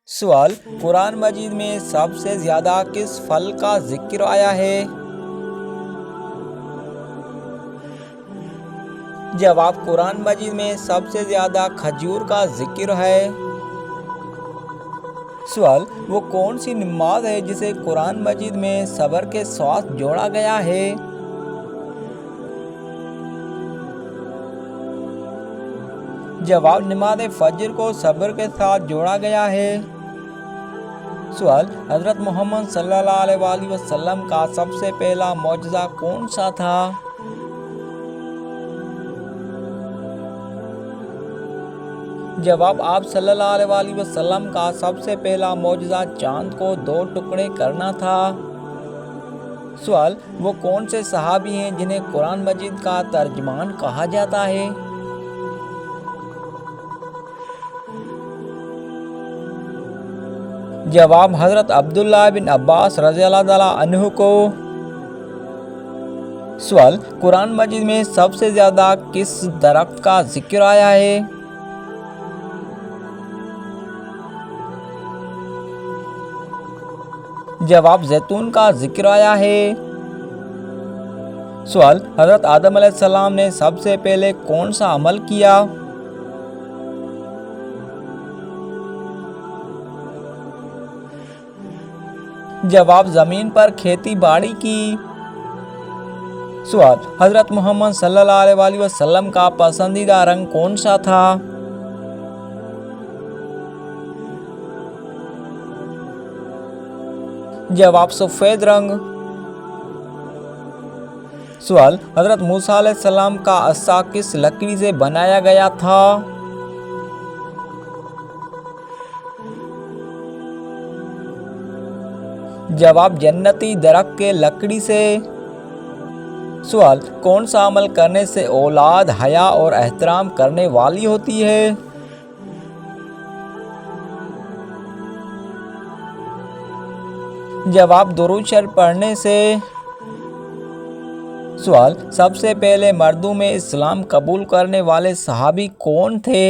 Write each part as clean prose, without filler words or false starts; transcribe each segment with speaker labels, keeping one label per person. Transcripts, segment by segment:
Speaker 1: سوال: قرآن مجید میں سب سے زیادہ کس پھل کا ذکر آیا ہے؟ جواب: قرآن مجید میں سب سے زیادہ کھجور کا ذکر ہے۔ سوال: وہ کون سی نماز ہے جسے قرآن مجید میں صبر کے ساتھ جوڑا گیا ہے؟ جواب: نماز فجر کو صبر کے ساتھ جوڑا گیا ہے۔ سوال: حضرت محمد صلی اللہ علیہ وآلہ وسلم کا سب سے پہلا معجزہ کون سا تھا؟ جواب: آپ صلی اللہ علیہ وآلہ وسلم کا سب سے پہلا معجزہ چاند کو 2 ٹکڑے کرنا تھا۔ سوال: وہ کون سے صحابی ہیں جنہیں قرآن مجید کا ترجمان کہا جاتا ہے؟ جواب: حضرت عبداللہ بن عباس رضی اللہ تعالیٰ عنہ کو۔ سوال: قرآن مجید میں سب سے زیادہ کس درخت کا ذکر آیا ہے؟ جواب: زیتون کا ذکر آیا ہے۔ سوال: حضرت آدم علیہ السلام نے سب سے پہلے کون سا عمل کیا؟ جواب: زمین پر کھیتی باڑی کی۔ سوال: حضرت محمد صلی اللہ علیہ وآلہ وسلم کا پسندیدہ رنگ کون سا تھا؟ جواب: سفید رنگ۔ سوال: حضرت موسیٰ علیہ السلام کا عصا کس لکڑی سے بنایا گیا تھا؟ جواب: جنتی درخت کے لکڑی سے۔ سوال: کون سا عمل کرنے سے اولاد حیا اور احترام کرنے والی ہوتی ہے؟ جواب: درود شریف پڑھنے سے۔ سوال: سب سے پہلے مردوں میں اسلام قبول کرنے والے صحابی کون تھے؟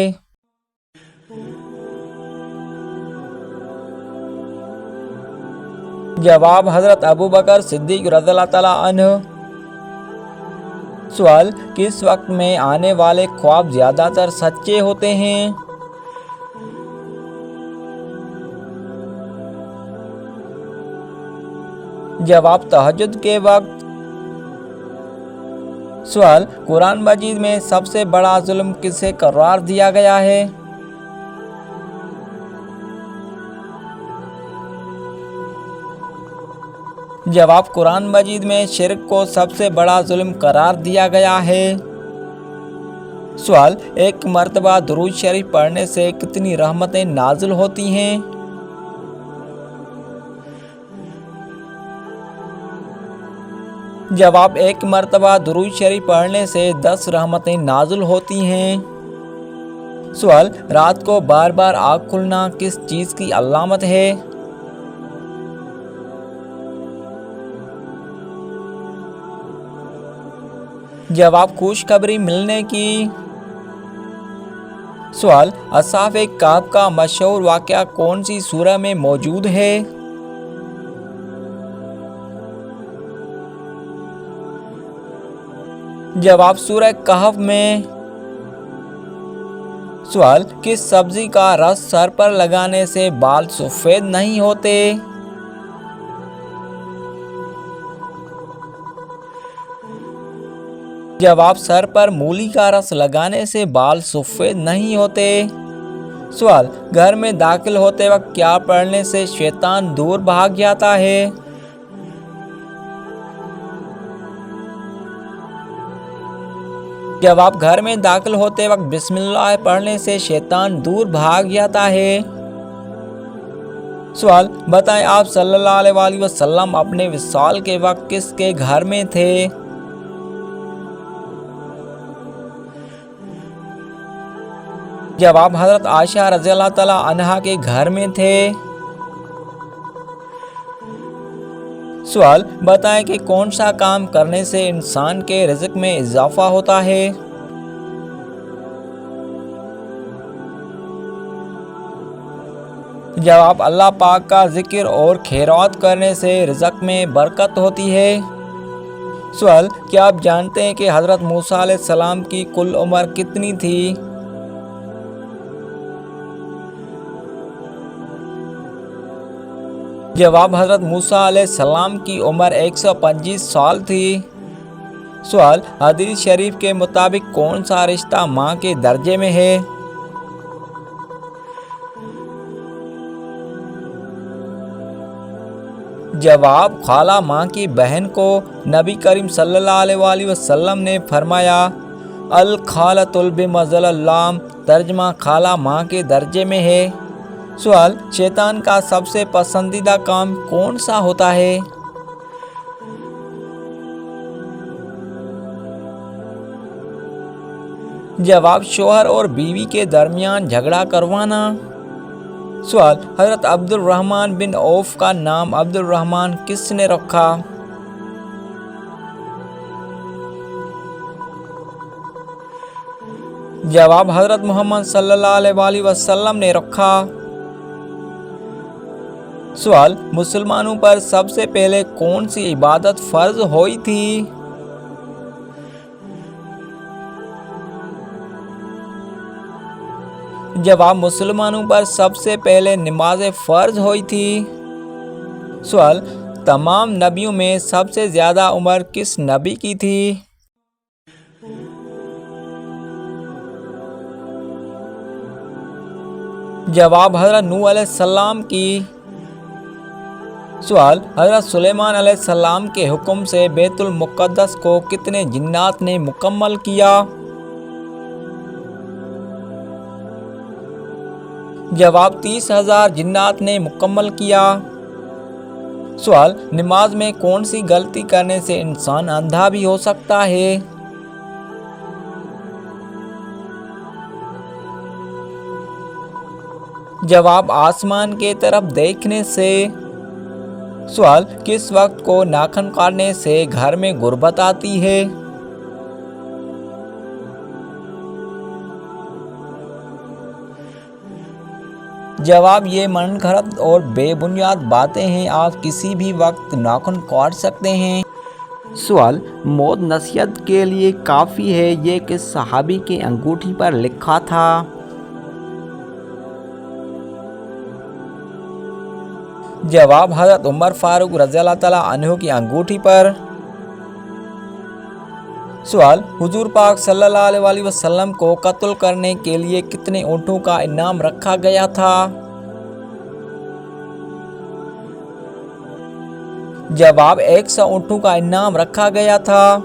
Speaker 1: جواب: حضرت ابوبکر صدیق رضی اللہ تعالیٰ عنہ۔ سوال: کس وقت میں آنے والے خواب زیادہ تر سچے ہوتے ہیں؟ جواب: تہجد کے وقت۔ سوال: قرآن مجید میں سب سے بڑا ظلم کسے قرار دیا گیا ہے؟ جواب: قرآن مجید میں شرک کو سب سے بڑا ظلم قرار دیا گیا ہے۔ سوال: ایک مرتبہ درود شریف پڑھنے سے کتنی رحمتیں نازل ہوتی ہیں؟ جواب: ایک مرتبہ درود شریف پڑھنے سے 10 رحمتیں نازل ہوتی ہیں۔ سوال: رات کو بار بار آنکھ کھلنا کس چیز کی علامت ہے؟ جواب: خوشخبری ملنے کی۔ سوال: اصحاب کہف کا مشہور واقعہ کون سی سورہ میں موجود ہے؟ جواب: سورہ کہف میں۔ سوال: کس سبزی کا رس سر پر لگانے سے بال سفید نہیں ہوتے؟ جواب: سر پر مولی کا رس لگانے سے بال سفید نہیں ہوتے۔ سوال: گھر میں داخل ہوتے وقت کیا پڑھنے سے شیطان دور بھاگ جاتا ہے؟ جواب: گھر میں داخل ہوتے وقت بسم اللہ پڑھنے سے شیطان دور بھاگ جاتا ہے۔ سوال: بتائیں آپ صلی اللہ علیہ وآلہ وسلم اپنے وصال کے وقت کس کے گھر میں تھے؟ جواب: حضرت عائشہ رضی اللہ تعالیٰ عنہا کے گھر میں تھے۔ سوال: بتائیں کہ کون سا کام کرنے سے انسان کے رزق میں اضافہ ہوتا ہے؟ جواب اللہ پاک کا ذکر اور خیرات کرنے سے رزق میں برکت ہوتی ہے۔ سوال، کیا آپ جانتے ہیں کہ حضرت موسیٰ علیہ السلام کی کل عمر کتنی تھی؟ جواب، حضرت موسیٰ علیہ السلام کی عمر 125 سال تھی۔ سوال، حدیث شریف کے مطابق کون سا رشتہ ماں کے درجے میں ہے؟ جواب، خالہ ماں کی بہن کو نبی کریم صلی اللہ علیہ وآلہ وسلم نے فرمایا الخالۃ بمنزلۃ اللام، ترجمہ خالہ ماں کے درجے میں ہے۔ سوال، شیطان کا سب سے پسندیدہ کام کون سا ہوتا ہے؟ جواب، شوہر اور بیوی کے درمیان جھگڑا کروانا۔ سوال، حضرت عبد الرحمن بن عوف کا نام عبد الرحمن کس نے رکھا؟ جواب، حضرت محمد صلی اللہ علیہ وآلہ وسلم نے رکھا۔ سوال، مسلمانوں پر سب سے پہلے کون سی عبادت فرض ہوئی تھی؟ جواب، مسلمانوں پر سب سے پہلے نماز فرض ہوئی تھی۔ سوال، تمام نبیوں میں سب سے زیادہ عمر کس نبی کی تھی؟ جواب، حضرت نوح علیہ السلام کی۔ سوال، حضرت سلیمان علیہ السلام کے حکم سے بیت المقدس کو کتنے جنات نے مکمل کیا؟ جواب، 30,000 جنات نے مکمل کیا۔ سوال، نماز میں کون سی غلطی کرنے سے انسان اندھا بھی ہو سکتا ہے؟ جواب، آسمان کے طرف دیکھنے سے۔ سوال، کس وقت کو ناخن کاٹنے سے گھر میں غربت آتی ہے؟ جواب، یہ من گھڑت اور بے بنیاد باتیں ہیں، آپ کسی بھی وقت ناخن کاٹ سکتے ہیں۔ سوال، موت نصیحت کے لیے کافی ہے، یہ کس صحابی کی انگوٹھی پر لکھا تھا؟ جواب، حضرت عمر فاروق رضی اللہ تعالیٰ عنہ کی انگوٹھی پر۔ سوال، حضور پاک صلی اللہ علیہ وآلہ وسلم کو قتل کرنے کے لیے کتنے اونٹوں کا انعام رکھا گیا تھا؟ جواب، 100 اونٹوں کا انعام رکھا گیا تھا۔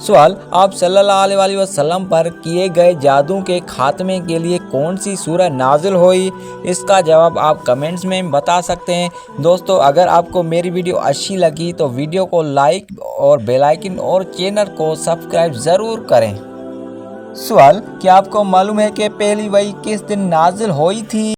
Speaker 1: سوال، آپ صلی اللہ علیہ وآلہ وسلم پر کیے گئے جادو کے خاتمے کے لیے کون سی سورہ نازل ہوئی؟ اس کا جواب آپ کمنٹس میں بتا سکتے ہیں۔ دوستو، اگر آپ کو میری ویڈیو اچھی لگی تو ویڈیو کو لائک اور بیل آئیکن اور چینل کو سبسکرائب ضرور کریں۔ سوال، کیا آپ کو معلوم ہے کہ پہلی وحی کس دن نازل ہوئی تھی؟